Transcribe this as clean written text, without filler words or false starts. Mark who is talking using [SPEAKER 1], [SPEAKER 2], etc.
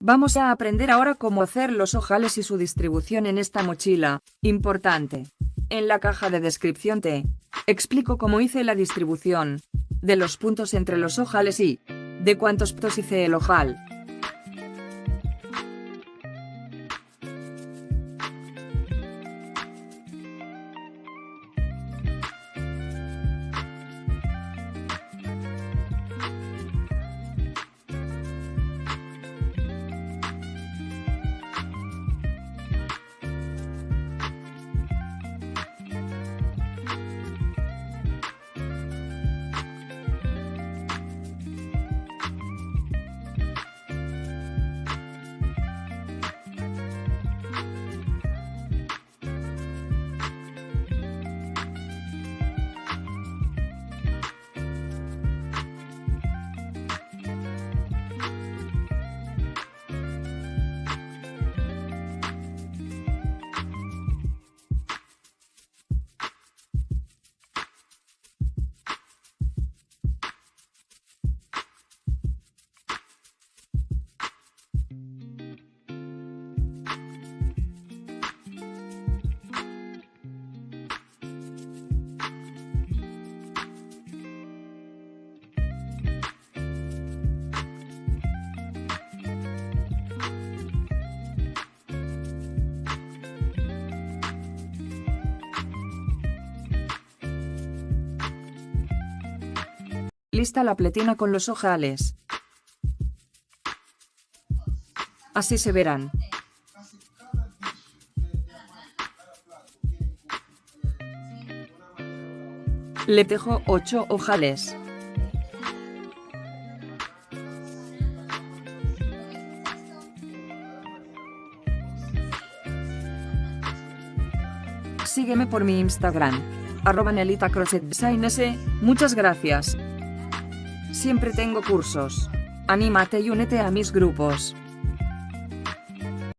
[SPEAKER 1] Vamos a aprender ahora cómo hacer los ojales y su distribución en esta mochila. Importante. En la caja de descripción te explico cómo hice la distribución de los puntos entre los ojales y de cuántos puntos hice el ojal. Lista la pletina con los ojales. Así se verán. Le dejo 8 ojales. Sígueme por mi Instagram, @NelitaCrochetDesignS. Muchas gracias. Siempre tengo cursos. Anímate y únete a mis grupos.